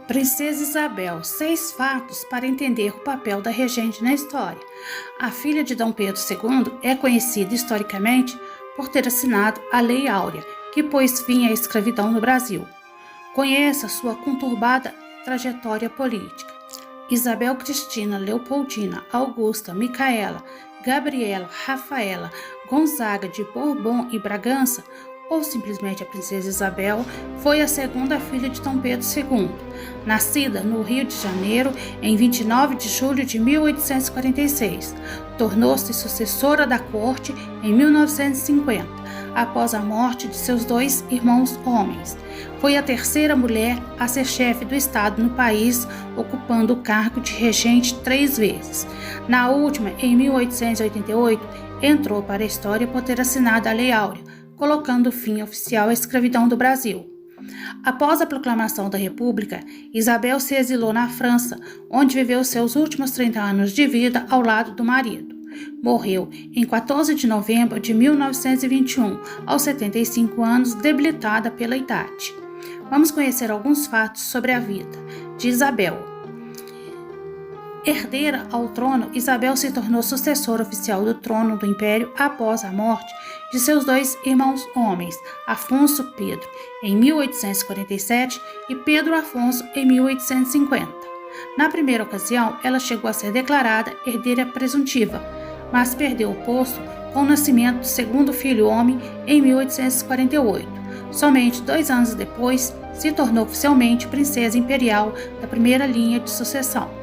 Princesa Isabel, 6 fatos para entender o papel da regente na história. A filha de Dom Pedro II é conhecida historicamente por ter assinado a Lei Áurea, que pôs fim à escravidão no Brasil. Conheça sua conturbada trajetória política. Isabel Cristina Leopoldina Augusta Micaela Gabriela Rafaela Gonzaga de Bourbon e Bragança, ou simplesmente a Princesa Isabel, foi a segunda filha de Dom Pedro II, nascida no Rio de Janeiro em 29 de julho de 1846. Tornou-se sucessora da corte em 1950, após a morte de seus 2 irmãos homens. Foi a terceira mulher a ser chefe do Estado no país, ocupando o cargo de regente 3 vezes. Na última, em 1888, entrou para a história por ter assinado a Lei Áurea, colocando fim oficial à escravidão do Brasil. Após a proclamação da República, Isabel se exilou na França, onde viveu seus últimos 30 anos de vida ao lado do marido. Morreu em 14 de novembro de 1921, aos 75 anos, debilitada pela idade. Vamos conhecer alguns fatos sobre a vida de Isabel. Herdeira ao trono, Isabel se tornou sucessora oficial do trono do Império após a morte de seus 2 irmãos homens, Afonso Pedro, em 1847, e Pedro Afonso, em 1850. Na primeira ocasião, ela chegou a ser declarada herdeira presuntiva, mas perdeu o posto com o nascimento do segundo filho homem em 1848. Somente 2 anos depois, se tornou oficialmente princesa imperial da primeira linha de sucessão.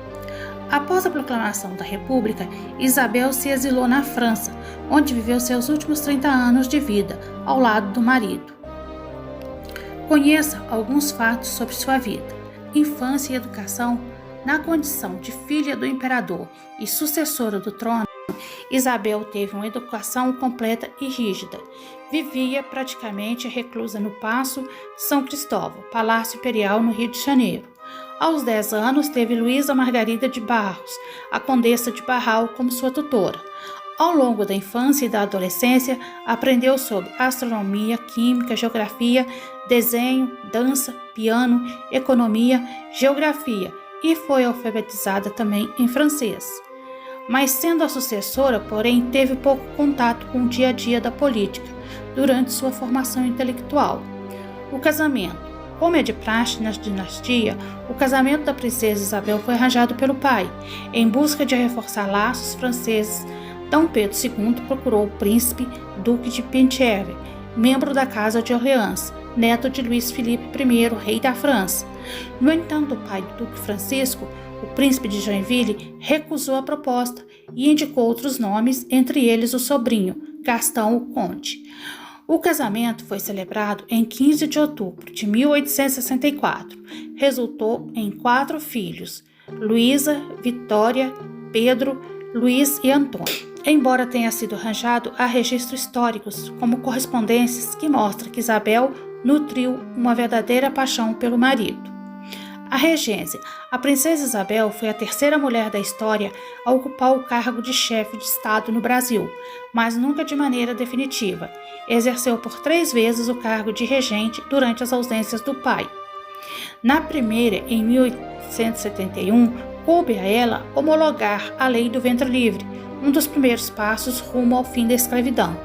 Após a proclamação da República, Isabel se exilou na França, onde viveu seus últimos 30 anos de vida, ao lado do marido. Conheça alguns fatos sobre sua vida. Infância e educação. Na condição de filha do imperador e sucessora do trono, Isabel teve uma educação completa e rígida. Vivia praticamente reclusa no Paço São Cristóvão, Palácio Imperial, no Rio de Janeiro. Aos 10 anos, teve Luísa Margarida de Barros, a Condessa de Barral, como sua tutora. Ao longo da infância e da adolescência, aprendeu sobre astronomia, química, geografia, desenho, dança, piano, economia, geografia e foi alfabetizada também em francês. Mas sendo a sucessora, porém, teve pouco contato com o dia a dia da política durante sua formação intelectual. O casamento. Como é de praxe na dinastia, o casamento da princesa Isabel foi arranjado pelo pai. Em busca de reforçar laços franceses, Dom Pedro II procurou o príncipe Duque de Penthièvre, membro da Casa de Orleans, neto de Luís Filipe I, rei da França. No entanto, o pai do Duque Francisco, o príncipe de Joinville, recusou a proposta e indicou outros nomes, entre eles o sobrinho, Gastão o Conde. O casamento foi celebrado em 15 de outubro de 1864. Resultou em 4 filhos: Luísa, Vitória, Pedro, Luís e Antônio. Embora tenha sido arranjado, há registros históricos, como correspondências, que mostram que Isabel nutriu uma verdadeira paixão pelo marido. A regência. A princesa Isabel foi a terceira mulher da história a ocupar o cargo de chefe de Estado no Brasil, mas nunca de maneira definitiva. Exerceu por 3 vezes o cargo de regente durante as ausências do pai. Na primeira, em 1871, coube a ela homologar a Lei do Ventre Livre, um dos primeiros passos rumo ao fim da escravidão.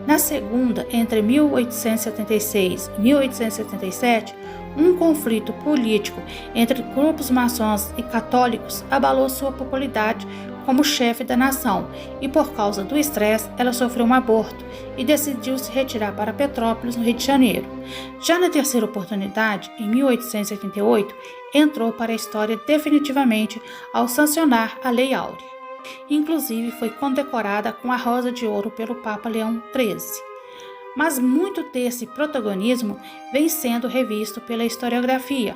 Na segunda, entre 1876 e 1877, um conflito político entre grupos maçons e católicos abalou sua popularidade como chefe da nação e, por causa do estresse, ela sofreu um aborto e decidiu se retirar para Petrópolis, no Rio de Janeiro. Já na terceira oportunidade, em 1888, entrou para a história definitivamente ao sancionar a Lei Áurea. Inclusive, foi condecorada com a Rosa de Ouro pelo Papa Leão XIII. Mas muito desse protagonismo vem sendo revisto pela historiografia,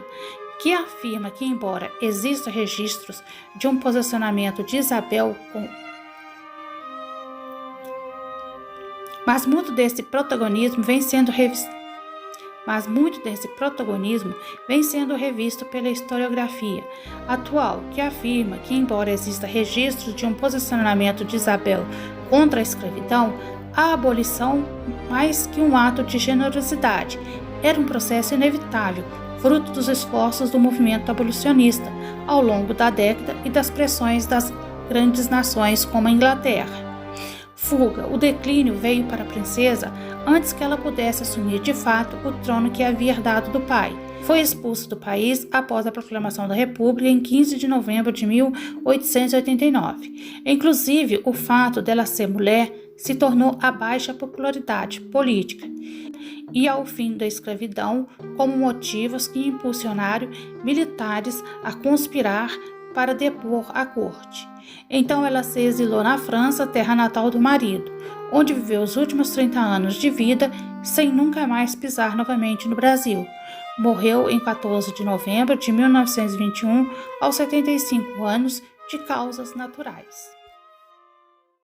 que afirma que, embora existam registros de um posicionamento de Isabel Mas muito desse protagonismo vem sendo revisto pela historiografia atual, que afirma que, embora exista registros de um posicionamento de Isabel contra a escravidão, a abolição, mais que um ato de generosidade, era um processo inevitável, fruto dos esforços do movimento abolicionista ao longo da década e das pressões das grandes nações como a Inglaterra. Fuga. O declínio veio para a princesa antes que ela pudesse assumir de fato o trono que havia herdado do pai. Foi expulsa do país após a proclamação da República em 15 de novembro de 1889. Inclusive, o fato dela ser mulher se tornou a baixa popularidade política e ao fim da escravidão como motivos que impulsionaram militares a conspirar para depor a corte. Então ela se exilou na França, terra natal do marido, onde viveu os últimos 30 anos de vida sem nunca mais pisar novamente no Brasil. Morreu em 14 de novembro de 1921, aos 75 anos, de causas naturais.